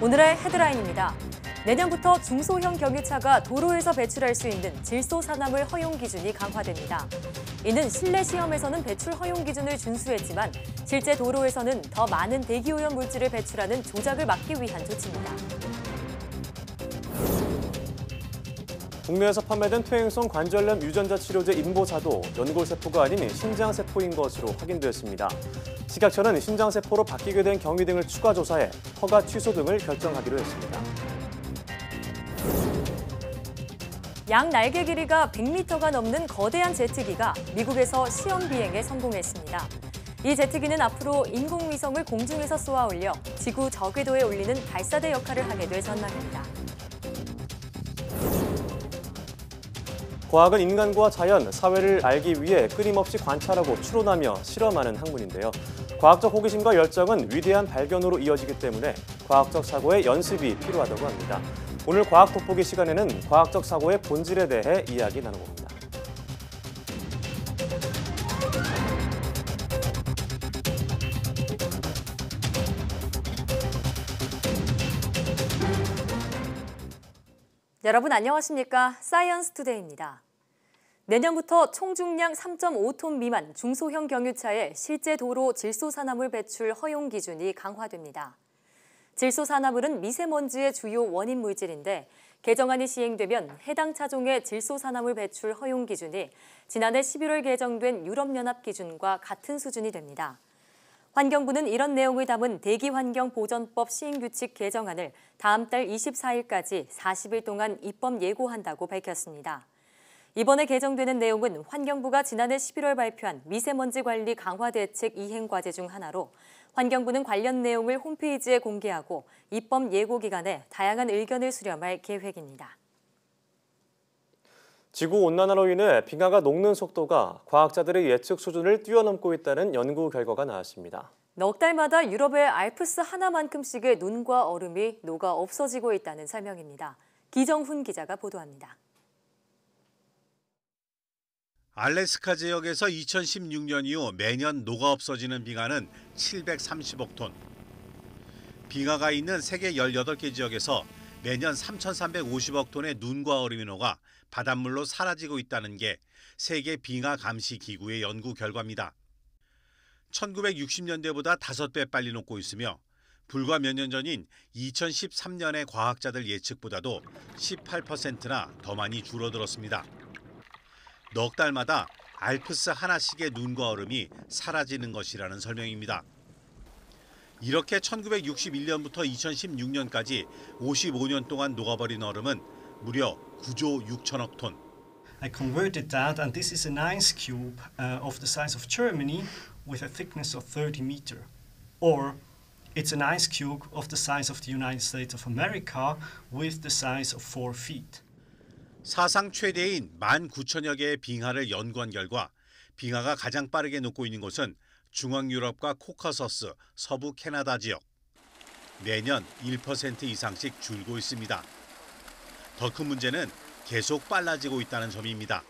오늘의 헤드라인입니다. 내년부터 중소형 경유차가 도로에서 배출할 수 있는 질소산화물 허용 기준이 강화됩니다. 이는 실내 시험에서는 배출 허용 기준을 준수했지만 실제 도로에서는 더 많은 대기오염 물질을 배출하는 조작을 막기 위한 조치입니다. 국내에서 판매된 퇴행성 관절염 유전자 치료제 인보사도 연골세포가 아닌 신장세포인 것으로 확인됐습니다. 식약처는 신장세포로 바뀌게 된 경위 등을 추가 조사해 허가 취소 등을 결정하기로 했습니다. 양 날개 길이가 100m가 넘는 거대한 제트기가 미국에서 시험 비행에 성공했습니다. 이 제트기는 앞으로 인공위성을 공중에서 쏘아 올려 지구 저궤도에 올리는 발사대 역할을 하게 될 전망입니다. 과학은 인간과 자연, 사회를 알기 위해 끊임없이 관찰하고 추론하며 실험하는 학문인데요. 과학적 호기심과 열정은 위대한 발견으로 이어지기 때문에 과학적 사고의 연습이 필요하다고 합니다. 오늘 과학 돋보기 시간에는 과학적 사고의 본질에 대해 이야기 나눠봅니다. 여러분 안녕하십니까? 사이언스 투데이입니다. 내년부터 총중량 3.5톤 미만 중소형 경유차의 실제 도로 질소산화물 배출 허용 기준이 강화됩니다. 질소산화물은 미세먼지의 주요 원인 물질인데 개정안이 시행되면 해당 차종의 질소산화물 배출 허용 기준이 지난해 11월 개정된 유럽연합 기준과 같은 수준이 됩니다. 환경부는 이런 내용을 담은 대기환경보전법 시행규칙 개정안을 다음 달 24일까지 40일 동안 입법 예고한다고 밝혔습니다. 이번에 개정되는 내용은 환경부가 지난해 11월 발표한 미세먼지 관리 강화 대책 이행 과제 중 하나로 환경부는 관련 내용을 홈페이지에 공개하고 입법 예고 기간에 다양한 의견을 수렴할 계획입니다. 지구온난화로 인해 빙하가 녹는 속도가 과학자들의 예측 수준을 뛰어넘고 있다는 연구 결과가 나왔습니다. 넉 달마다 유럽의 알프스 하나만큼씩의 눈과 얼음이 녹아 없어지고 있다는 설명입니다. 기정훈 기자가 보도합니다. 알래스카 지역에서 2016년 이후 매년 녹아 없어지는 빙하는 730억 톤. 빙하가 있는 세계 18개 지역에서 매년 3,350억 톤의 눈과 얼음이 녹아 바닷물로 사라지고 있다는 게 세계 빙하 감시 기구의 연구 결과입니다. 1960년대보다 5배 빨리 녹고 있으며 불과 몇 년 전인 2013년의 과학자들 예측보다도 18%나 더 많이 줄어들었습니다. 넉 달마다 알프스 하나씩의 눈과 얼음이 사라지는 것이라는 설명입니다. 이렇게 1961년부터 2016년까지 55년 동안 녹아버린 얼음은 무려 9조 6천억 톤. I converted that, and this is an ice cube of the size of Germany with a thickness of 30 meters. Or it's an ice cube of the size of the United States of America with the size of 4 feet. 사상 최대인 19,000여 개의 빙하를 연구한 결과 빙하가 가장 빠르게 녹고 있는 곳은 중앙 유럽과 코카서스, 서부 캐나다 지역. 매년 1% 이상씩 줄고 있습니다. 더 큰 문제는 계속 빨라지고 있다는 점입니다.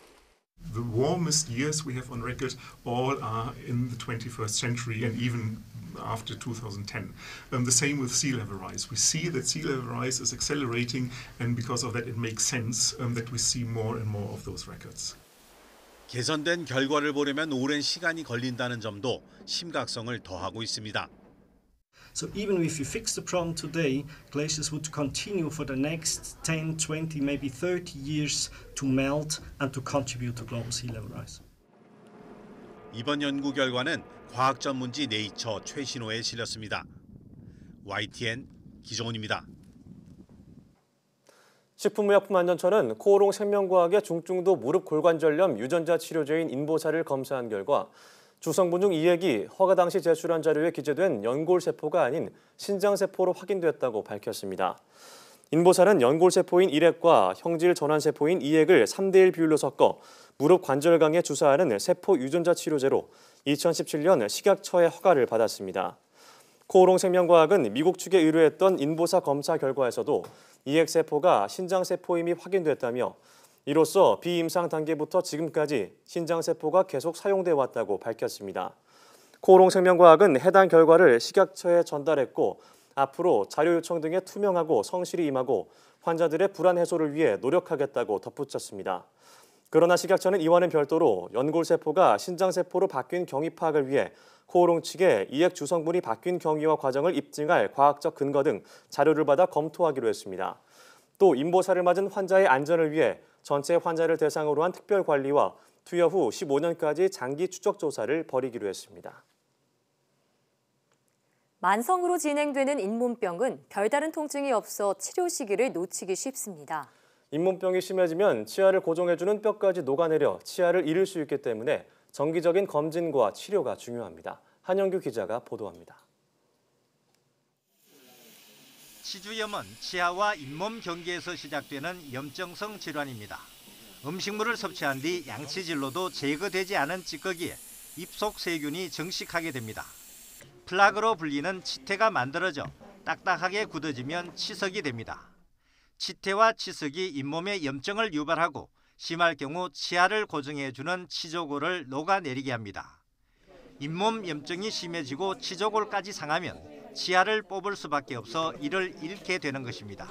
The warmest years we have on record all are in the 21st century and even after 2010. The same with sea level rise. We see that sea level rise is accelerating, and because of that it makes sense that we see more and more of those records. 개선된 결과를 보려면 오랜 시간이 걸린다는 점도 심각성을 더하고 있습니다. So even if you fix the problem today, glaciers would continue for the next 10, 20, maybe 30 years to melt and to contribute to global sea level rise. 이번 연구 결과는 과학 전문지 네이처 최신호에 실렸습니다. YTN 기정훈입니다. 식품의약품안전처는 코오롱 생명과학의 중증도 무릎 골관절염 유전자 치료제인 인보사를 검사한 결과 주성분 중 2핵이 허가 당시 제출한 자료에 기재된 연골세포가 아닌 신장세포로 확인됐다고 밝혔습니다. 인보사는 연골세포인 1핵과 형질 전환세포인 2핵을 3대1 비율로 섞어 무릎 관절강에 주사하는 세포 유전자 치료제로 2017년 식약처의 허가를 받았습니다. 코오롱 생명과학은 미국 측에 의뢰했던 인보사 검사 결과에서도 2핵 세포가 신장세포임이 확인됐다며 이로써 비임상 단계부터 지금까지 신장세포가 계속 사용돼 왔다고 밝혔습니다. 코오롱 생명과학은 해당 결과를 식약처에 전달했고 앞으로 자료 요청 등에 투명하고 성실히 임하고 환자들의 불안 해소를 위해 노력하겠다고 덧붙였습니다. 그러나 식약처는 이와는 별도로 연골세포가 신장세포로 바뀐 경위 파악을 위해 코오롱 측에 이액 주성분이 바뀐 경위와 과정을 입증할 과학적 근거 등 자료를 받아 검토하기로 했습니다. 또 인보살을 맞은 환자의 안전을 위해 전체 환자를 대상으로 한 특별 관리와 투여 후 15년까지 장기 추적 조사를 벌이기로 했습니다. 만성으로 진행되는 잇몸병은 별다른 통증이 없어 치료 시기를 놓치기 쉽습니다. 잇몸병이 심해지면 치아를 고정해주는 뼈까지 녹아내려 치아를 잃을 수 있기 때문에 정기적인 검진과 치료가 중요합니다. 한영규 기자가 보도합니다. 치주염은 치아와 잇몸 경계에서 시작되는 염증성 질환입니다. 음식물을 섭취한 뒤 양치질로도 제거되지 않은 찌꺼기에 입속 세균이 정식하게 됩니다. 플라그로 불리는 치태가 만들어져 딱딱하게 굳어지면 치석이 됩니다. 치태와 치석이 잇몸에 염증을 유발하고 심할 경우 치아를 고정해주는 치조골을 녹아내리게 합니다. 잇몸 염증이 심해지고 치조골까지 상하면 치아를 뽑을 수밖에 없어 이를 잃게 되는 것입니다.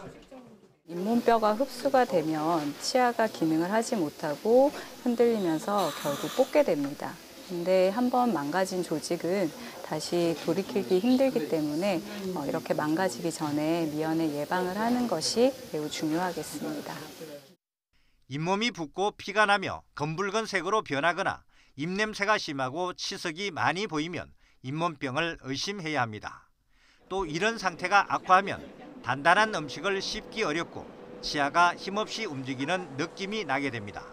잇몸뼈가 흡수가 되면 치아가 기능을 하지 못하고 흔들리면서 결국 뽑게 됩니다. 근데 한번 망가진 조직은 다시 돌이키기 힘들기 때문에 이렇게 망가지기 전에 미연에 예방을 하는 것이 매우 중요하겠습니다. 잇몸이 붓고 피가 나며 검붉은 색으로 변하거나 입냄새가 심하고 치석이 많이 보이면 잇몸병을 의심해야 합니다. 또 이런 상태가 악화하면 단단한 음식을 씹기 어렵고 치아가 힘없이 움직이는 느낌이 나게 됩니다.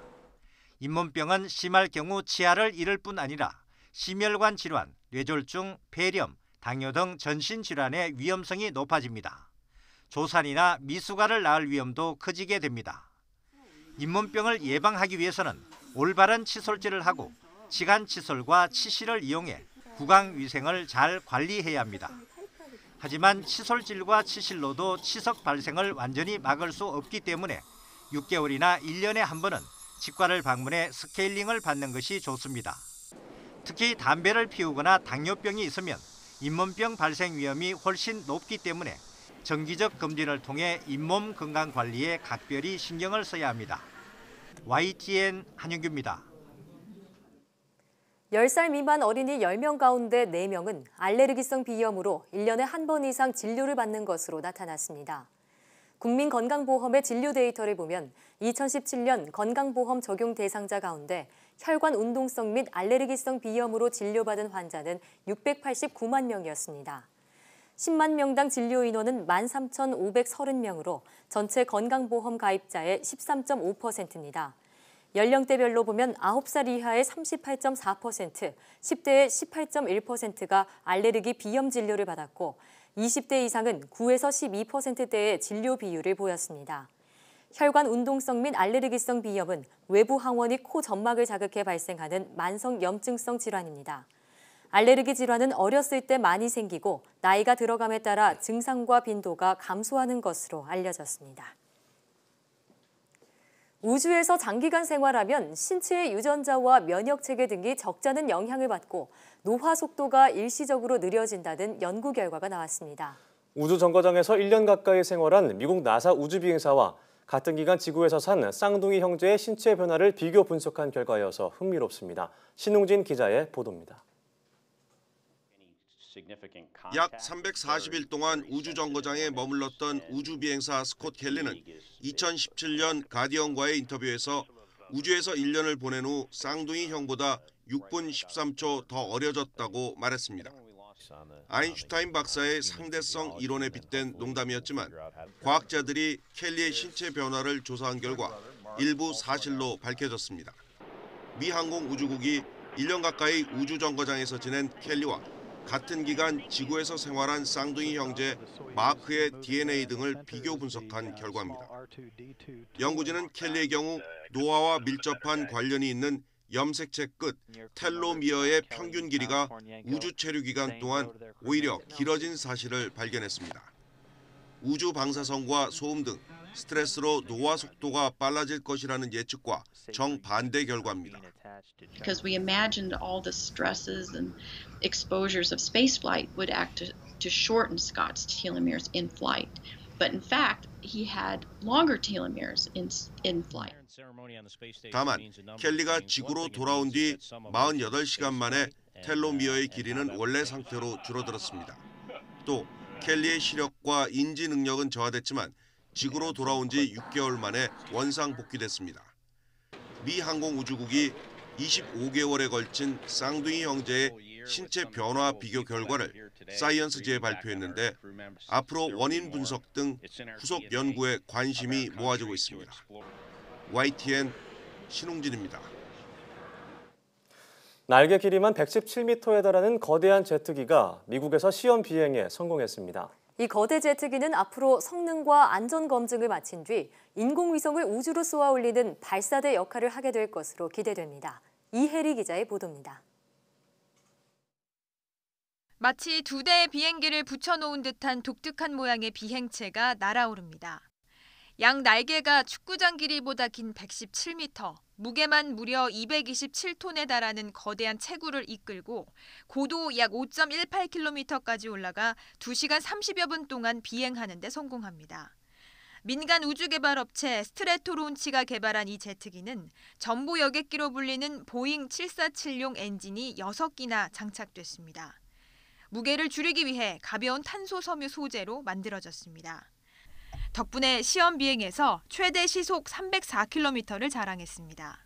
잇몸병은 심할 경우 치아를 잃을 뿐 아니라 심혈관 질환, 뇌졸중, 폐렴, 당뇨 등 전신 질환의 위험성이 높아집니다. 조산이나 미숙아를 낳을 위험도 커지게 됩니다. 잇몸병을 예방하기 위해서는 올바른 칫솔질을 하고 치간 칫솔과 치실을 이용해 구강 위생을 잘 관리해야 합니다. 하지만 칫솔질과 치실로도 치석 발생을 완전히 막을 수 없기 때문에 6개월이나 1년에 한 번은 치과를 방문해 스케일링을 받는 것이 좋습니다. 특히 담배를 피우거나 당뇨병이 있으면 잇몸병 발생 위험이 훨씬 높기 때문에 정기적 검진을 통해 잇몸 건강 관리에 각별히 신경을 써야 합니다. YTN 한윤규입니다. 10살 미만 어린이 10명 가운데 4명은 알레르기성 비염으로 1년에 한 번 이상 진료를 받는 것으로 나타났습니다. 국민건강보험의 진료 데이터를 보면 2017년 건강보험 적용 대상자 가운데 혈관 운동성 및 알레르기성 비염으로 진료받은 환자는 689만 명이었습니다. 10만 명당 진료 인원은 13,530명으로 전체 건강보험 가입자의 13.5%입니다. 연령대별로 보면 9살 이하의 38.4%, 10대의 18.1%가 알레르기 비염 진료를 받았고 20대 이상은 9에서 12%대의 진료 비율을 보였습니다. 혈관 운동성 및 알레르기성 비염은 외부 항원이 코 점막을 자극해 발생하는 만성 염증성 질환입니다. 알레르기 질환은 어렸을 때 많이 생기고 나이가 들어감에 따라 증상과 빈도가 감소하는 것으로 알려졌습니다. 우주에서 장기간 생활하면 신체의 유전자와 면역 체계 등이 적잖은 영향을 받고 노화 속도가 일시적으로 느려진다는 연구 결과가 나왔습니다. 우주 정거장에서 1년 가까이 생활한 미국 나사 우주비행사와 같은 기간 지구에서 산 쌍둥이 형제의 신체 변화를 비교 분석한 결과여서 흥미롭습니다. 신웅진 기자의 보도입니다. 약 340일 동안 우주정거장에 머물렀던 우주비행사 스콧 켈리는 2017년 가디언과의 인터뷰에서 우주에서 1년을 보낸 후 쌍둥이 형보다 6분 13초 더 어려졌다고 말했습니다. 아인슈타인 박사의 상대성 이론에 빗댄 농담이었지만 과학자들이 켈리의 신체 변화를 조사한 결과 일부 사실로 밝혀졌습니다. 미 항공우주국이 1년 가까이 우주정거장에서 지낸 켈리와 같은 기간 지구에서 생활한 쌍둥이 형제 마크의 DNA 등을 비교 분석한 결과입니다. 연구진은 켈리의 경우 노화와 밀접한 관련이 있는 염색체 끝 텔로미어의 평균 길이가 우주 체류 기간 동안 오히려 길어진 사실을 발견했습니다. 우주 방사선과 소음 등 스트레스로 노화 속도가 빨라질 것이라는 예측과 정반대 결과입니다. Because we imagined all the stresses and exposures of spaceflight would act to shorten Scott's telomeres in flight. But in fact, he had longer telomeres in flight. 다만 켈리가 지구로 돌아온 뒤 48시간 만에 텔로미어의 길이는 원래 상태로 줄어들었습니다. 또 켈리의 시력과 인지 능력은 저하됐지만 지구로 돌아온 지 6개월 만에 원상 복귀됐습니다. 미 항공우주국이 25개월에 걸친 쌍둥이 형제의 신체 변화 비교 결과를 사이언스지에 발표했는데 앞으로 원인 분석 등 후속 연구에 관심이 모아지고 있습니다. YTN 신웅진입니다. 날개 길이만 117m에 달하는 거대한 제트기가 미국에서 시험 비행에 성공했습니다. 이 거대 제트기는 앞으로 성능과 안전 검증을 마친 뒤 인공위성을 우주로 쏘아 올리는 발사대 역할을 하게 될 것으로 기대됩니다. 이혜리 기자의 보도입니다. 마치 두 대의 비행기를 붙여놓은 듯한 독특한 모양의 비행체가 날아오릅니다. 양 날개가 축구장 길이보다 긴 117m, 무게만 무려 227톤에 달하는 거대한 체구를 이끌고 고도 약 5.18km까지 올라가 2시간 30여 분 동안 비행하는 데 성공합니다. 민간 우주개발업체 스트래토론치가 개발한 이 제트기는 전보 여객기로 불리는 보잉 747용 엔진이 6기나 장착됐습니다. 무게를 줄이기 위해 가벼운 탄소 섬유 소재로 만들어졌습니다. 덕분에 시험 비행에서 최대 시속 304km를 자랑했습니다.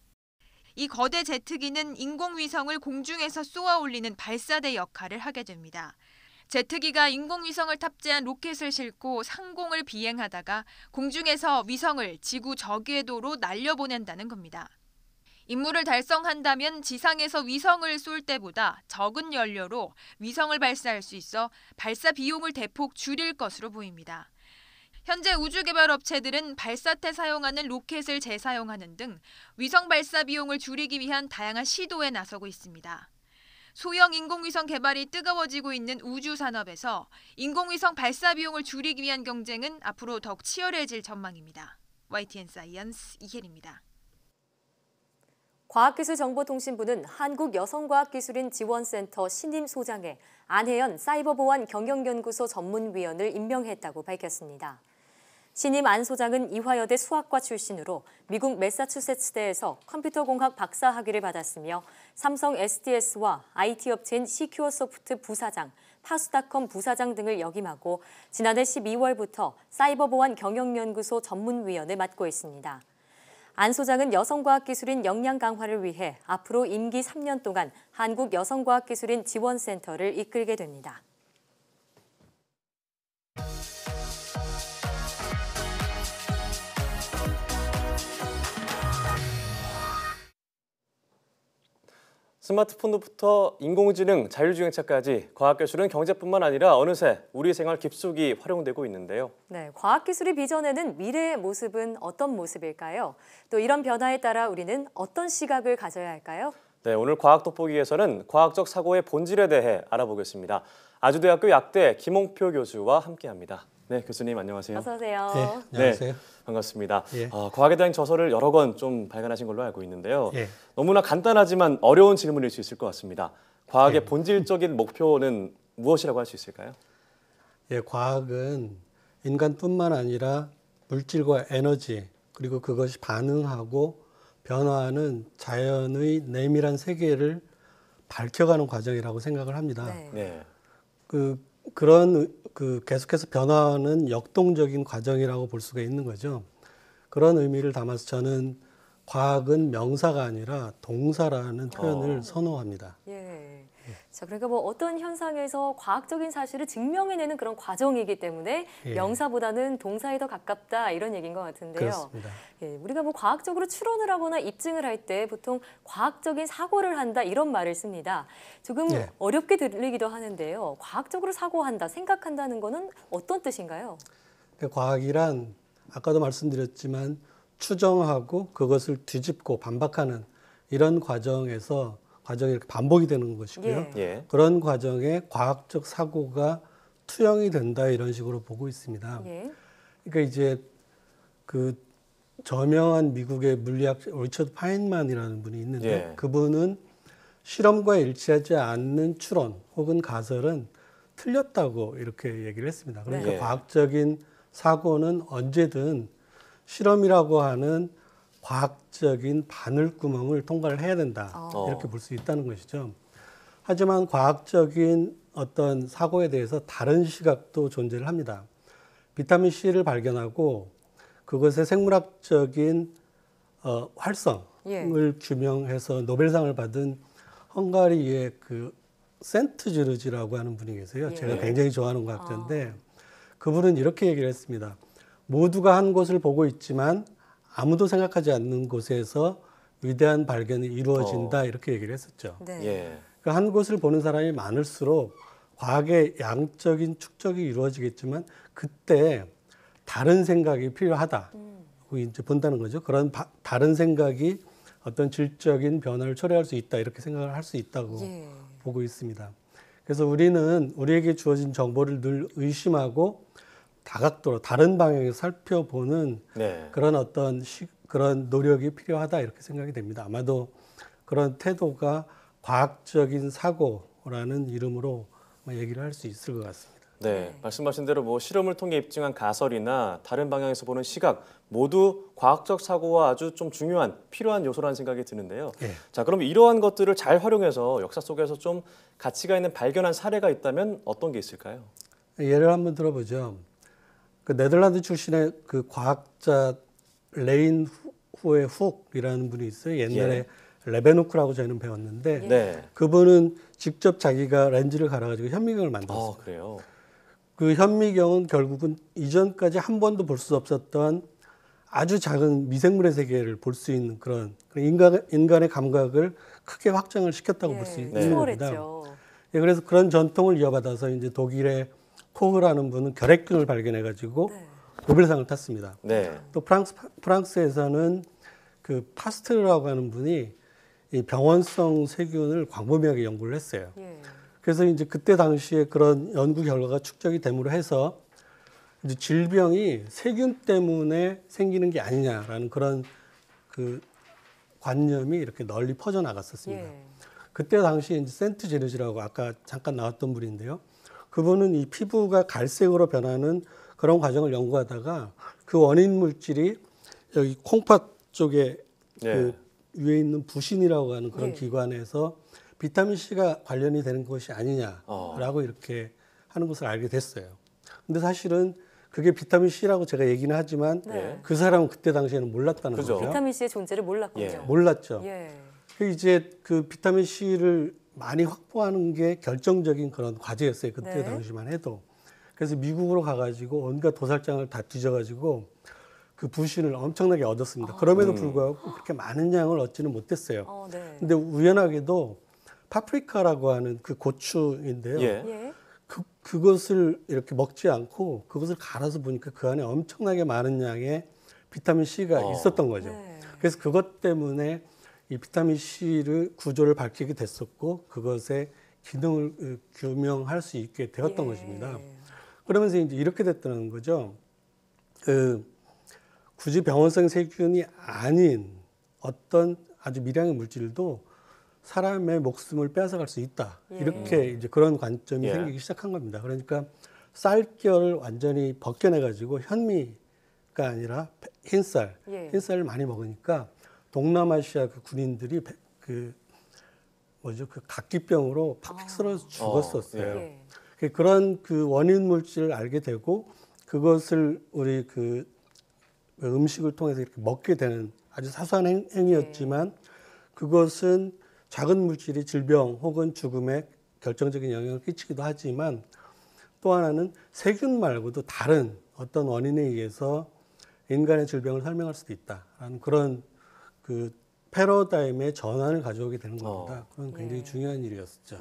이 거대 제트기는 인공위성을 공중에서 쏘아 올리는 발사대 역할을 하게 됩니다. 제트기가 인공위성을 탑재한 로켓을 싣고 상공을 비행하다가 공중에서 위성을 지구 저궤도로 날려보낸다는 겁니다. 임무를 달성한다면 지상에서 위성을 쏠 때보다 적은 연료로 위성을 발사할 수 있어 발사 비용을 대폭 줄일 것으로 보입니다. 현재 우주개발업체들은 발사 때 사용하는 로켓을 재사용하는 등 위성 발사 비용을 줄이기 위한 다양한 시도에 나서고 있습니다. 소형 인공위성 개발이 뜨거워지고 있는 우주 산업에서 인공위성 발사 비용을 줄이기 위한 경쟁은 앞으로 더욱 치열해질 전망입니다. YTN 사이언스 이혜리입니다. 과학기술정보통신부는 한국여성과학기술인 지원센터 신임 소장에 안혜연 사이버보안 경영연구소 전문위원을 임명했다고 밝혔습니다. 신임 안 소장은 이화여대 수학과 출신으로 미국 매사추세츠대에서 컴퓨터공학 박사학위를 받았으며 삼성 SDS와 IT업체인 시큐어소프트 부사장, 파수닷컴 부사장 등을 역임하고 지난해 12월부터 사이버보안 경영연구소 전문위원을 맡고 있습니다. 안 소장은 여성과학기술인 역량 강화를 위해 앞으로 임기 3년 동안 한국여성과학기술인 지원센터를 이끌게 됩니다. 스마트폰부터 인공지능, 자율주행차까지 과학기술은 경제뿐만 아니라 어느새 우리 생활 깊숙이 활용되고 있는데요. 네, 과학기술이 빚어내는 미래의 모습은 어떤 모습일까요? 또 이런 변화에 따라 우리는 어떤 시각을 가져야 할까요? 네, 오늘 과학 돋보기에서는 과학적 사고의 본질에 대해 알아보겠습니다. 아주대학교 약대 김홍표 교수와 함께합니다. 네, 교수님 안녕하세요. 어서 오세요. 네, 안녕하세요. 네, 반갑습니다. 예. 과학에 대한 저서를 여러 권 좀 발간하신 걸로 알고 있는데요. 예. 너무나 간단하지만 어려운 질문일 수 있을 것 같습니다. 과학의 예. 본질적인 목표는 무엇이라고 할 수 있을까요? 예, 과학은 인간뿐만 아니라 물질과 에너지 그리고 그것이 반응하고 변화하는 자연의 내밀한 세계를 밝혀가는 과정이라고 생각을 합니다. 네. 그런 계속해서 변화하는 역동적인 과정이라고 볼 수가 있는 거죠. 그런 의미를 담아서 저는 과학은 명사가 아니라 동사라는 표현을 선호합니다. 예. 자, 그러니까 뭐 어떤 현상에서 과학적인 사실을 증명해내는 그런 과정이기 때문에 예. 명사보다는 동사에 더 가깝다 이런 얘기인 것 같은데요. 그렇습니다. 예, 우리가 뭐 과학적으로 추론을 하거나 입증을 할 때 보통 과학적인 사고를 한다 이런 말을 씁니다. 조금 예. 어렵게 들리기도 하는데요. 과학적으로 사고한다, 생각한다는 거는 어떤 뜻인가요? 과학이란 아까도 말씀드렸지만 추정하고 그것을 뒤집고 반박하는 이런 과정에서 과정이 이렇게 반복이 되는 것이고요. 예. 그런 과정에 과학적 사고가 투영이 된다 이런 식으로 보고 있습니다. 예. 그러니까 이제 그 저명한 미국의 물리학 리처드 파인만이라는 분이 있는데 예. 그분은 실험과 일치하지 않는 추론 혹은 가설은 틀렸다고 이렇게 얘기를 했습니다. 그러니까 네. 과학적인 사고는 언제든 실험이라고 하는 과학적인 바늘구멍을 통과를 해야 된다. 이렇게 볼 수 있다는 것이죠. 하지만 과학적인 어떤 사고에 대해서 다른 시각도 존재를 합니다. 비타민 C를 발견하고 그것의 생물학적인 활성을 규명해서 노벨상을 받은 헝가리의 그 센트즈르지라고 하는 분이 계세요. 제가 굉장히 좋아하는 과학자인데 그분은 이렇게 얘기를 했습니다. 모두가 한 곳을 보고 있지만 아무도 생각하지 않는 곳에서 위대한 발견이 이루어진다 이렇게 얘기를 했었죠. 네. 그 한 곳을 보는 사람이 많을수록 과학의 양적인 축적이 이루어지겠지만 그때 다른 생각이 필요하다. 이제 본다는 거죠. 그런 다른 생각이 어떤 질적인 변화를 초래할 수 있다. 이렇게 생각을 할 수 있다고 보고 있습니다. 그래서 우리는 우리에게 주어진 정보를 늘 의심하고 다각도로 다른 방향에서 살펴보는 그런 어떤 그런 노력이 필요하다. 이렇게 생각이 됩니다. 아마도 그런 태도가 과학적인 사고라는 이름으로 얘기를 할 수 있을 것 같습니다. 네, 말씀하신 대로 뭐 실험을 통해 입증한 가설이나 다른 방향에서 보는 시각 모두 과학적 사고와 아주 좀 중요한 필요한 요소라는 생각이 드는데요. 자, 그럼 이러한 것들을 잘 활용해서 역사 속에서 좀 가치가 있는 발견한 사례가 있다면 어떤 게 있을까요? 예를 한번 들어보죠. 그 네덜란드 출신의 그 과학자 레인 후의 훅이라는 분이 있어요. 옛날에 레베누크라고 저희는 배웠는데 그분은 직접 자기가 렌즈를 갈아가지고 현미경을 만들었어요. 그래요? 그 현미경은 결국은 이전까지 한 번도 볼 수 없었던 아주 작은 미생물의 세계를 볼 수 있는 그런 인간의 감각을 크게 확장을 시켰다고 볼 수 있는 겁니다. 그래서 그런 전통을 이어받아서 이제 독일의 코흐라는 분은 결핵균을 발견해가지고 노벨상을 탔습니다. 또 프랑스에서는 그 파스트르라고 하는 분이 이 병원성 세균을 광범위하게 연구를 했어요. 그래서 이제 그때 당시에 그런 연구 결과가 축적이 됨으로 해서 이제 질병이 세균 때문에 생기는 게 아니냐라는 그런 그 관념이 이렇게 널리 퍼져 나갔었습니다. 그때 당시에 이제 센트 제르지라고 아까 잠깐 나왔던 분인데요. 그분은 이 피부가 갈색으로 변하는 그런 과정을 연구하다가 그 원인 물질이 여기 콩팥 쪽에 그 위에 있는 부신이라고 하는 그런 기관에서 비타민 C가 관련이 되는 것이 아니냐라고 이렇게 하는 것을 알게 됐어요. 근데 사실은 그게 비타민 C라고 제가 얘기는 하지만 그 사람은 그때 당시에는 몰랐다는 거죠. 비타민 C의 존재를 몰랐군요. 몰랐죠. 이제 그 비타민 C를 많이 확보하는 게 결정적인 그런 과제였어요. 그때 당시만 해도. 그래서 미국으로 가가지고 온갖 도살장을 다 뒤져가지고 그 부신을 엄청나게 얻었습니다. 그럼에도 불구하고 그렇게 많은 양을 얻지는 못했어요. 근데 우연하게도 파프리카라고 하는 그 고추인데요. 그것을 이렇게 먹지 않고 그것을 갈아서 보니까 그 안에 엄청나게 많은 양의 비타민 C가 있었던 거죠. 그래서 그것 때문에 이 비타민 C를 구조를 밝히게 됐었고 그것의 기능을 규명할 수 있게 되었던 것입니다. 그러면서 이제 이렇게 됐다는 거죠. 굳이 병원성 세균이 아닌 어떤 아주 미량의 물질도 사람의 목숨을 빼앗아갈 수 있다. 이렇게 이제 그런 관점이 생기기 시작한 겁니다. 그러니까 쌀결을 완전히 벗겨내가지고 현미가 아니라 흰쌀, 흰쌀을 많이 먹으니까 동남아시아 그 군인들이 그 각기병으로 팍팍 쓰러져 죽었었어요. 그런 그 원인 물질을 알게 되고 그것을 우리 그 음식을 통해서 이렇게 먹게 되는 아주 사소한 행위였지만 그것은 작은 물질이 질병 혹은 죽음에 결정적인 영향을 끼치기도 하지만 또 하나는 세균 말고도 다른 어떤 원인에 의해서 인간의 질병을 설명할 수도 있다라는 그런 그 패러다임의 전환을 가져오게 되는 겁니다. 그건 굉장히 중요한 일이었죠.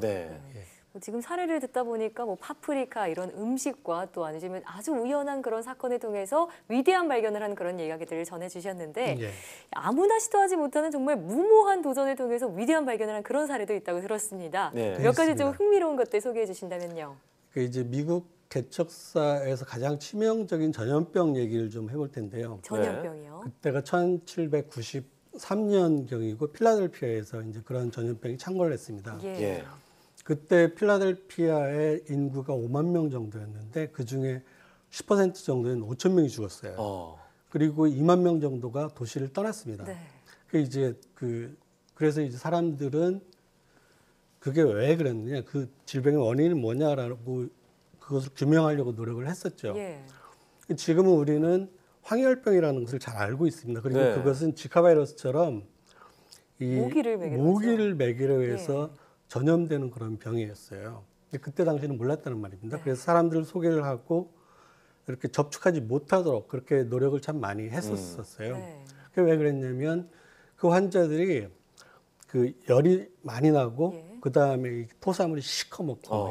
지금 사례를 듣다 보니까 뭐 파프리카 이런 음식과 또 아니면 아주 우연한 그런 사건을 통해서 위대한 발견을 한 그런 이야기들을 전해주셨는데 아무나 시도하지 못하는 정말 무모한 도전을 통해서 위대한 발견을 한 그런 사례도 있다고 들었습니다. 몇 가지 좀 흥미로운 것들 소개해 주신다면요. 이제 미국 개척사에서 가장 치명적인 전염병 얘기를 좀 해볼 텐데요. 전염병이요? 그때가 1793년경이고 필라델피아에서 이제 그런 전염병이 창궐을 했습니다. 그때 필라델피아의 인구가 5만 명 정도였는데 그 중에 10% 정도는 5천 명이 죽었어요. 그리고 2만 명 정도가 도시를 떠났습니다. 네. 그래서 이제 사람들은 그게 왜 그랬느냐, 그 질병의 원인이 뭐냐라고 그것을 규명하려고 노력을 했었죠. 예. 지금은 우리는 황열병이라는 것을 잘 알고 있습니다. 그리고 네. 그것은 지카 바이러스처럼 이 모기를 먹이려 해서 예. 전염되는 그런 병이었어요. 근데 그때 당시에는 몰랐다는 말입니다. 그래서 사람들을 소개를 하고 이렇게 접촉하지 못하도록 그렇게 노력을 참 많이 했었어요. 네. 그게 왜 그랬냐면 그 환자들이 그 열이 많이 나고 예. 그 다음에 토사물이 시커멓고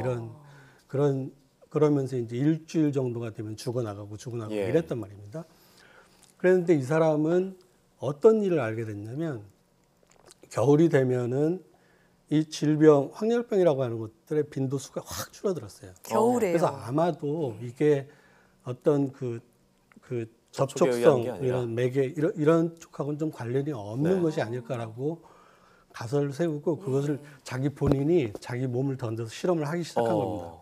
그러면서 이제 일주일 정도가 되면 죽어나가고 예. 이랬단 말입니다. 그런데 이 사람은 어떤 일을 알게 됐냐면 겨울이 되면은 이 질병, 황열병이라고 하는 것들의 빈도수가 확 줄어들었어요. 겨울에요. 그래서 아마도 이게 어떤 그 접촉에 의한 게 접촉성 아니라. 이런 매개 이런 쪽하고는 좀 관련이 없는 네. 것이 아닐까라고 가설을 세우고 그것을 자기 본인이 자기 몸을 던져서 실험을 하기 시작한 겁니다.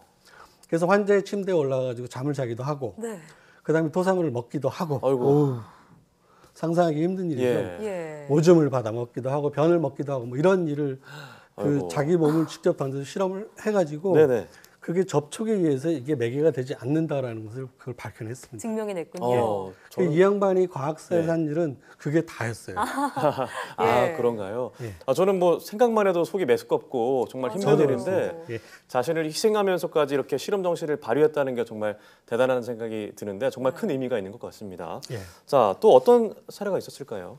그래서 환자의 침대에 올라가지고 잠을 자기도 하고 네. 그다음에 토사물을 먹기도 하고 아이고. 어우, 상상하기 힘든 일이죠. 예. 예. 오줌을 받아 먹기도 하고 변을 먹기도 하고 뭐 이런 일을 아이고. 자기 몸을 직접 던져서 실험을 해가지고 네네. 그게 접촉에 의해서 이게 매개가 되지 않는다라는 것을 그걸 밝혀냈습니다. 증명이 냈군요. 이 양반이 과학사에서 네. 한 일은 그게 다였어요. 예. 그런가요? 예. 저는 뭐 생각만 해도 속이 메스껍고 정말 힘든 저도 일인데 그렇습니다. 예. 자신을 희생하면서까지 이렇게 실험 정신을 발휘했다는 게 정말 대단한 생각이 드는데 정말 큰 의미가 있는 것 같습니다. 예. 자, 또 어떤 사례가 있었을까요?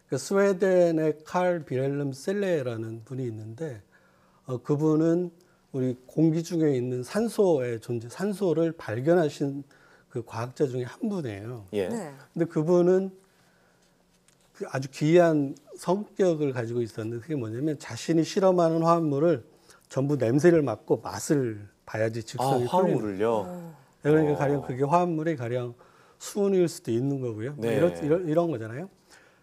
그 스웨덴의 칼 비렐름 셀레라는 분이 있는데 그분은 우리 공기 중에 있는 산소의 존재, 산소를 발견하신 그 과학자 중에 한 분이에요. 예. 네. 근데 그분은 그 아주 기이한 성격을 가지고 있었는데 그게 뭐냐면 자신이 실험하는 화합물을 전부 냄새를 맡고 맛을 봐야지 즉성이 풀리는. 화합물을요. 그러니까 가령 그게 화합물이 가령 수은일 수도 있는 거고요. 뭐 네. 이런 거잖아요.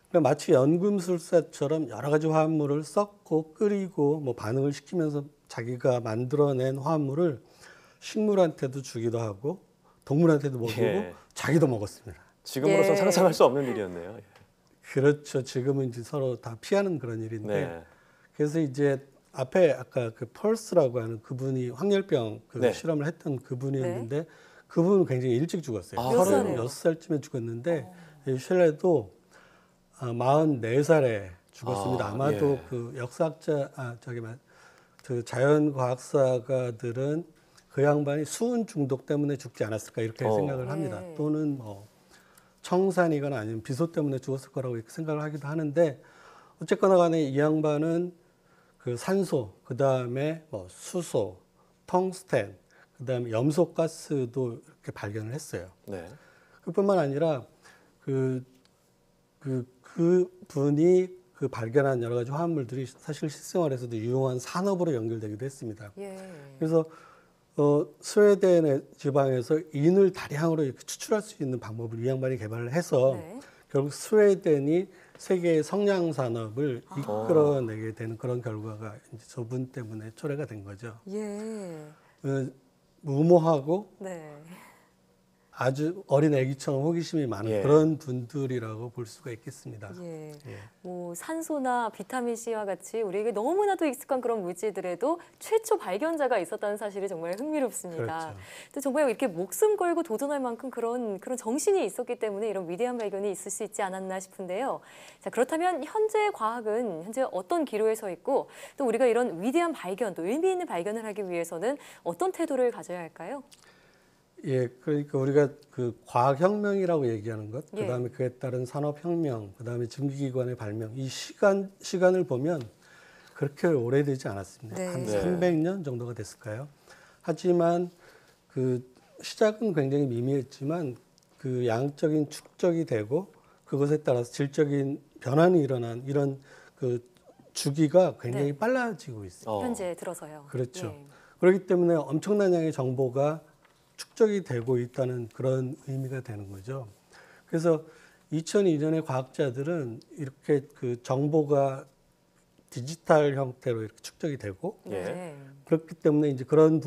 그러니까 마치 연금술사처럼 여러 가지 화합물을 섞고 끓이고 뭐 반응을 시키면서 자기가 만들어낸 화합물을 식물한테도 주기도 하고 동물한테도 먹이고 예. 자기도 먹었습니다. 지금으로선 예. 상상할 수 없는 일이었네요. 그렇죠. 지금은 이제 서로 다 피하는 그런 일인데 네. 그래서 이제 앞에 아까 그 펄스라고 하는 그분이 황열병 그 네. 실험을 했던 그분이었는데 그분은 굉장히 일찍 죽었어요. 몇 살이에요? 36살쯤에 죽었는데 이 슐레도 44살에 죽었습니다. 아마도 예. 그 역사학자 그 자연과학사가들은 그 양반이 수은 중독 때문에 죽지 않았을까 이렇게 생각을 합니다. 네. 또는 뭐 청산이거나 아니면 비소 때문에 죽었을 거라고 이렇게 생각을 하기도 하는데 어쨌거나 간에 이 양반은 그 산소, 그 다음에 뭐 수소, 텅스텐, 그 다음에 염소가스도 이렇게 발견을 했어요. 네. 그뿐만 아니라 그분이 그 발견한 여러 가지 화합물들이 사실 실생활에서도 유용한 산업으로 연결되기도 했습니다. 예. 그래서 스웨덴의 지방에서 인을 다량으로 이렇게 추출할 수 있는 방법을 이 양반이 개발을 해서 네. 결국 스웨덴이 세계의 성냥 산업을 이끌어내게 되는 그런 결과가 이제 저분 때문에 초래가 된 거죠. 예. 무모하고 네. 아주 어린 애기처럼 호기심이 많은 예. 그런 분들이라고 볼 수가 있겠습니다. 예. 예. 뭐 산소나 비타민 C와 같이 우리에게 너무나도 익숙한 그런 물질들에도 최초 발견자가 있었다는 사실이 정말 흥미롭습니다. 그렇죠. 또 정말 이렇게 목숨 걸고 도전할 만큼 그런 정신이 있었기 때문에 이런 위대한 발견이 있을 수 있지 않았나 싶은데요. 자, 그렇다면 현재 과학은 현재 어떤 기로에 서 있고 또 우리가 이런 위대한 발견, 또 의미 있는 발견을 하기 위해서는 어떤 태도를 가져야 할까요? 예, 그러니까 우리가 그 과학혁명이라고 얘기하는 것, 예. 그다음에 그에 따른 산업혁명, 그다음에 증기기관의 발명, 이 시간을 보면 그렇게 오래되지 않았습니다. 네. 한 네. 300년 정도가 됐을까요? 하지만 그 시작은 굉장히 미미했지만 그 양적인 축적이 되고 그것에 따라서 질적인 변환이 일어난 이런 그 주기가 굉장히 네. 빨라지고 있어요. 현재 들어서요. 그렇죠. 예. 그렇기 때문에 엄청난 양의 정보가 축적이 되고 있다는 그런 의미가 되는 거죠. 그래서 2002년에 과학자들은 이렇게 그 정보가 디지털 형태로 이렇게 축적이 되고 네. 그렇기 때문에 이제 그런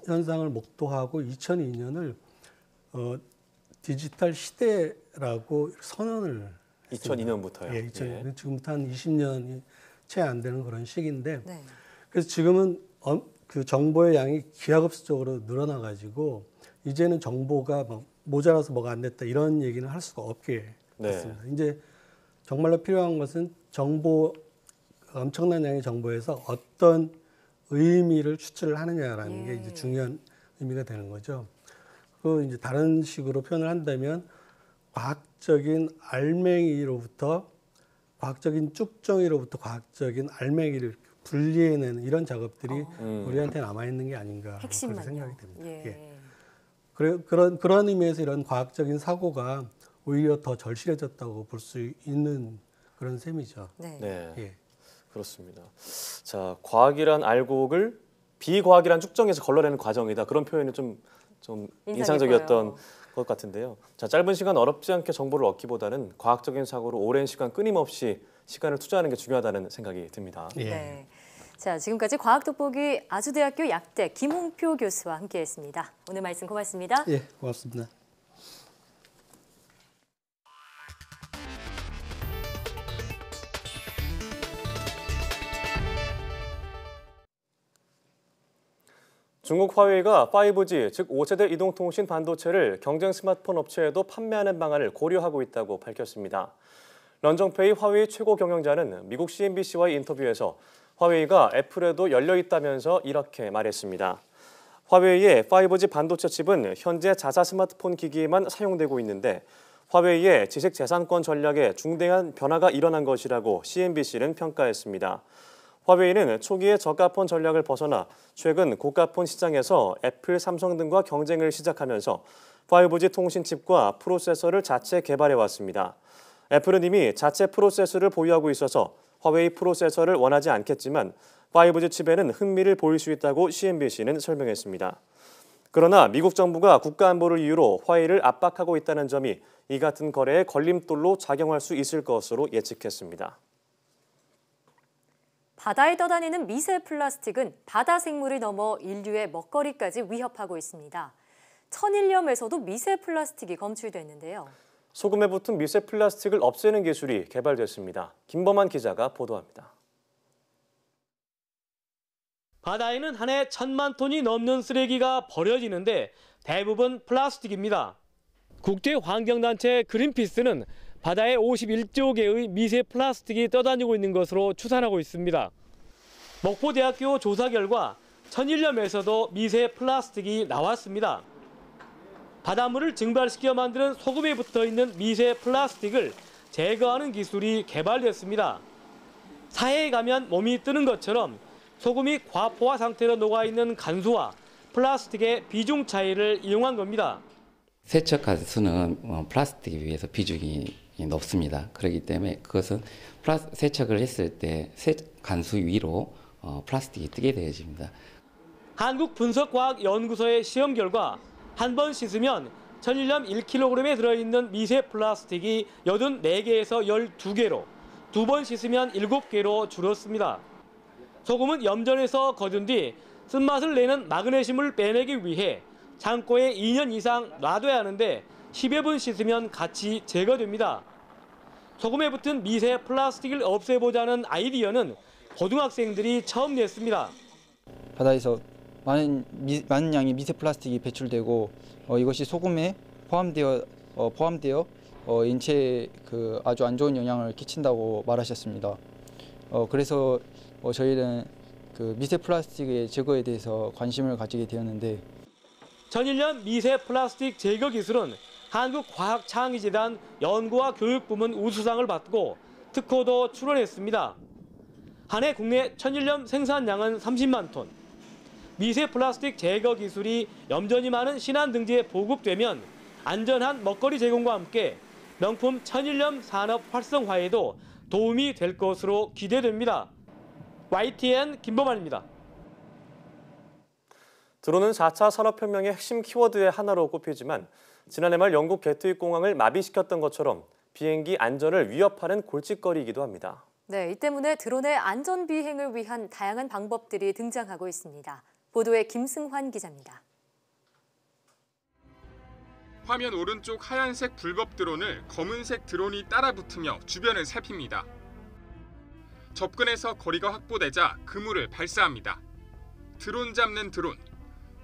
현상을 목도하고 2002년을 디지털 시대라고 선언을 2002년부터요. 예, 2002년. 지금부터 한 20년이 채 안 되는 그런 시기인데 네. 그래서 지금은 그 정보의 양이 기하급수적으로 늘어나 가지고 이제는 정보가 뭐 모자라서 뭐가 안 됐다 이런 얘기는 할 수가 없게 됐습니다. 이제 정말로 필요한 것은 엄청난 양의 정보에서 어떤 의미를 추출을 하느냐라는 게 이제 중요한 의미가 되는 거죠. 그 이제 다른 식으로 표현을 한다면 과학적인 알맹이로부터 과학적인 쭉정이로부터 과학적인 알맹이를 분리해내는 이런 작업들이 우리한테 남아 있는 게 아닌가 그렇게 생각이 됩니다. 예. 그런 의미에서 이런 과학적인 사고가 오히려 더 절실해졌다고 볼 수 있는 그런 셈이죠. 네. 네. 예. 그렇습니다. 자, 과학이란 알곡을 비과학이란 축정에서 걸러내는 과정이다. 그런 표현이 좀 인상적이었던 것 같은데요. 자, 짧은 시간 어렵지 않게 정보를 얻기보다는 과학적인 사고로 오랜 시간 끊임없이 시간을 투자하는 게 중요하다는 생각이 듭니다. 예. 네. 자, 지금까지 과학 돋보기 아주대학교 약대 김홍표 교수와 함께했습니다. 오늘 말씀 고맙습니다. 예, 고맙습니다. 중국 화웨이가 5G, 즉 5세대 이동통신 반도체를 경쟁 스마트폰 업체에도 판매하는 방안을 고려하고 있다고 밝혔습니다. 런정페이 화웨이 최고 경영자는 미국 CNBC와의 인터뷰에서 화웨이가 애플에도 열려 있다면서 이렇게 말했습니다. 화웨이의 5G 반도체 칩은 현재 자사 스마트폰 기기에만 사용되고 있는데 화웨이의 지식재산권 전략에 중대한 변화가 일어난 것이라고 CNBC는 평가했습니다. 화웨이는 초기에 저가폰 전략을 벗어나 최근 고가폰 시장에서 애플, 삼성 등과 경쟁을 시작하면서 5G 통신칩과 프로세서를 자체 개발해왔습니다. 애플은 이미 자체 프로세서를 보유하고 있어서 화웨이 프로세서를 원하지 않겠지만 5G 칩에는 흥미를 보일 수 있다고 CNBC는 설명했습니다. 그러나 미국 정부가 국가안보를 이유로 화웨이를 압박하고 있다는 점이 이 같은 거래의 걸림돌로 작용할 수 있을 것으로 예측했습니다. 바다에 떠다니는 미세 플라스틱은 바다 생물을 넘어 인류의 먹거리까지 위협하고 있습니다. 천일염에서도 미세 플라스틱이 검출됐는데요. 소금에 붙은 미세 플라스틱을 없애는 기술이 개발됐습니다. 김범한 기자가 보도합니다. 바다에는 한 해 1,000만 톤이 넘는 쓰레기가 버려지는데 대부분 플라스틱입니다. 국제환경단체 그린피스는 바다에 51조 개의 미세 플라스틱이 떠다니고 있는 것으로 추산하고 있습니다. 목포대학교 조사 결과 천일염에서도 미세 플라스틱이 나왔습니다. 바닷물을 증발시켜 만드는 소금에 붙어있는 미세 플라스틱을 제거하는 기술이 개발됐습니다. 사해에 가면 몸이 뜨는 것처럼 소금이 과포화 상태로 녹아있는 간수와 플라스틱의 비중 차이를 이용한 겁니다. 세척 간수는 플라스틱에 비해서 비중이 높습니다. 그렇기 때문에 그것은 세척을 했을 때 간수 위로 플라스틱이 뜨게 되어집니다. 한국분석과학연구소의 시험 결과 한 번 씻으면 천일염 1kg에 들어있는 미세 플라스틱이 84개에서 12개로, 두 번 씻으면 7개로 줄었습니다. 소금은 염전에서 거둔 뒤 쓴맛을 내는 마그네슘을 빼내기 위해 창고에 2년 이상 놔둬야 하는데 10여 분 씻으면 같이 제거됩니다. 소금에 붙은 미세 플라스틱을 없애보자는 아이디어는 고등학생들이 처음 냈습니다. 바다에서 많은 양의 미세 플라스틱이 배출되고 이것이 소금에 포함되어 인체에 아주 안 좋은 영향을 끼친다고 말하셨습니다. 그래서 저희는 미세 플라스틱의 제거에 대해서 관심을 가지게 되었는데 천일염 미세 플라스틱 제거 기술은 한국과학창의재단 연구와 교육부문 우수상을 받고 특허도 출원했습니다. 한 해 국내 천일염 생산량은 30만 톤. 미세 플라스틱 제거 기술이 염전이 많은 신안 등지에 보급되면 안전한 먹거리 제공과 함께 명품 천일염 산업 활성화에도 도움이 될 것으로 기대됩니다. YTN 김범환입니다. 드론은 4차 산업혁명의 핵심 키워드의 하나로 꼽히지만 지난해 말 영국 게트윅 공항을 마비시켰던 것처럼 비행기 안전을 위협하는 골칫거리이기도 합니다. 네, 이 때문에 드론의 안전 비행을 위한 다양한 방법들이 등장하고 있습니다. 보도에 김승환 기자입니다. 화면 오른쪽 하얀색 불법 드론을 검은색 드론이 따라붙으며 주변을 살핍니다. 접근해서 거리가 확보되자 그물을 발사합니다. 드론 잡는 드론.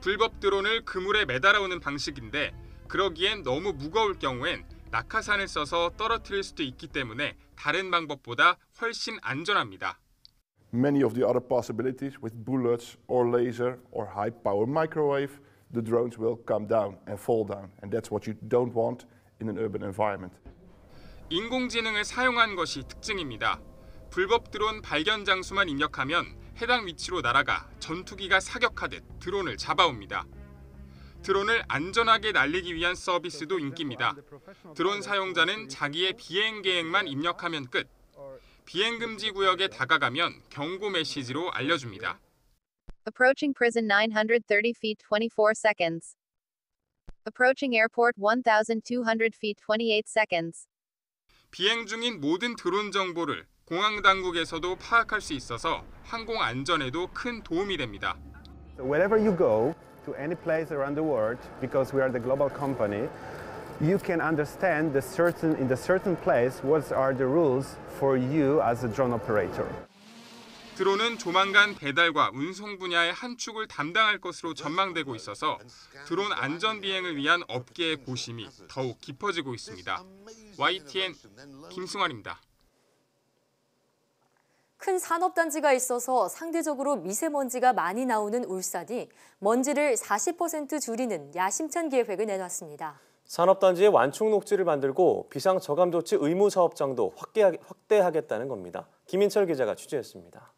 불법 드론을 그물에 매달아오는 방식인데 그러기엔 너무 무거울 경우엔 낙하산을 써서 떨어뜨릴 수도 있기 때문에 다른 방법보다 훨씬 안전합니다. Many of the other possibilities with bullets or laser or high power microwave, the drones will come down and fall down, and that's what you don't want in an urban environment. 인공지능을 사용한 것이 특징입니다. 불법 드론 발견 장소만 입력하면 해당 위치로 날아가 전투기가 사격하듯 드론을 잡아옵니다. 드론을 안전하게 날리기 위한 서비스도 인기입니다. 드론 사용자는 자기의 비행 계획만 입력하면 끝. 비행 금지 구역에 다가가면 경고 메시지로 알려줍니다. Approaching prison 930 feet 24 seconds. Approaching airport 1200 feet 28 seconds. 비행 중인 모든 드론 정보를 공항 당국에서도 파악할 수 있어서 항공 안전에도 큰 도움이 됩니다. Wherever you go to any place around the world, because we are the global company, you can understand in the certain place what are the rules for you as a drone operator. 드론은 조만간 배달과 운송 분야의 한 축을 담당할 것으로 전망되고 있어서 드론 안전 비행을 위한 업계의 고심이 더욱 깊어지고 있습니다. YTN 김승환입니다. 큰 산업단지가 있어서 상대적으로 미세먼지가 많이 나오는 울산이 먼지를 40% 줄이는 야심찬 계획을 내놨습니다. 산업단지에 완충 녹지를 만들고 비상저감조치 의무 사업장도 확대하겠다는 겁니다. 김인철 기자가 취재했습니다.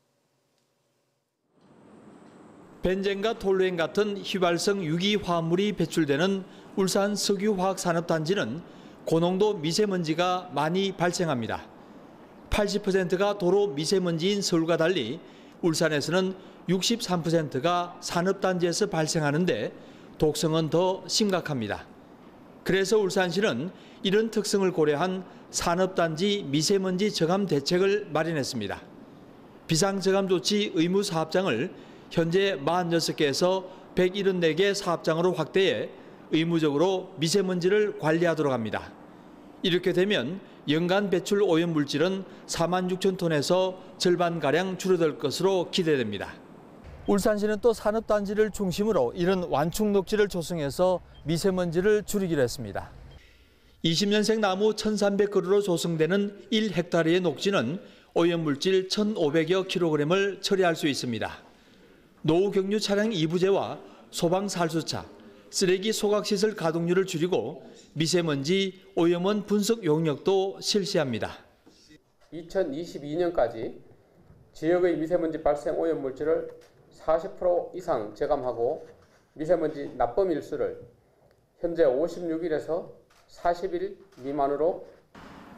벤젠과 톨루엔 같은 휘발성 유기 화합물이 배출되는 울산 석유화학산업단지는 고농도 미세먼지가 많이 발생합니다. 80%가 도로 미세먼지인 서울과 달리 울산에서는 63%가 산업단지에서 발생하는데 독성은 더 심각합니다. 그래서 울산시는 이런 특성을 고려한 산업단지 미세먼지 저감 대책을 마련했습니다. 비상저감 조치 의무 사업장을 현재 46개에서 174개 사업장으로 확대해 의무적으로 미세먼지를 관리하도록 합니다. 이렇게 되면 연간 배출 오염물질은 46,000톤에서 절반가량 줄어들 것으로 기대됩니다. 울산시는 또 산업단지를 중심으로 이런 완충 녹지를 조성해서 미세먼지를 줄이기로 했습니다. 20년생 나무 1,300그루로 조성되는 1헥타르의 녹지는 오염물질 1,500여 킬로그램을 처리할 수 있습니다. 노후 경유 차량 이부제와 소방 살수차, 쓰레기 소각시설 가동률을 줄이고 미세먼지 오염원 분석 용역도 실시합니다. 2022년까지 지역의 미세먼지 발생 오염물질을 40% 이상 저감하고 미세먼지 납범 일수를 현재 56일에서 40일 미만으로.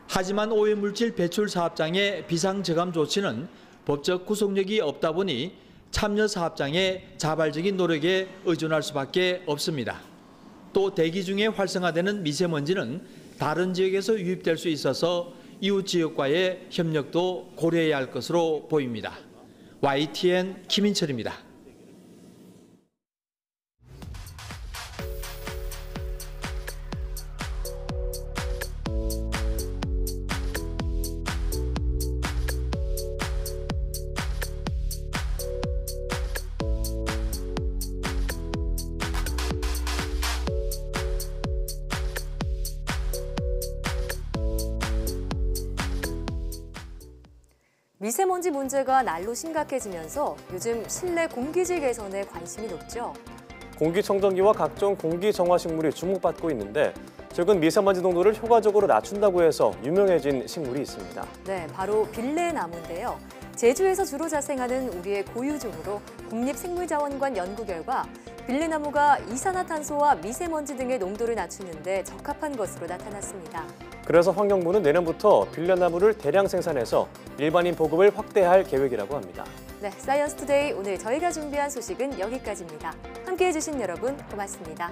하지만 오염물질 배출 사업장의 비상저감 조치는 법적 구속력이 없다 보니 참여 사업장의 자발적인 노력에 의존할 수밖에 없습니다. 또 대기 중에 활성화되는 미세먼지는 다른 지역에서 유입될 수 있어서 이웃 지역과의 협력도 고려해야 할 것으로 보입니다. YTN 김인철입니다. 미세먼지 문제가 날로 심각해지면서 요즘 실내 공기질 개선에 관심이 높죠. 공기청정기와 각종 공기정화식물이 주목받고 있는데 최근 미세먼지 농도를 효과적으로 낮춘다고 해서 유명해진 식물이 있습니다. 네, 바로 빌레나무인데요. 제주에서 주로 자생하는 우리의 고유종으로 국립생물자원관 연구 결과 빌레나무가 이산화탄소와 미세먼지 등의 농도를 낮추는 데 적합한 것으로 나타났습니다. 그래서 환경부는 내년부터 빌레나무를 대량 생산해서 일반인 보급을 확대할 계획이라고 합니다. 네, 사이언스 투데이 오늘 저희가 준비한 소식은 여기까지입니다. 함께해 주신 여러분 고맙습니다.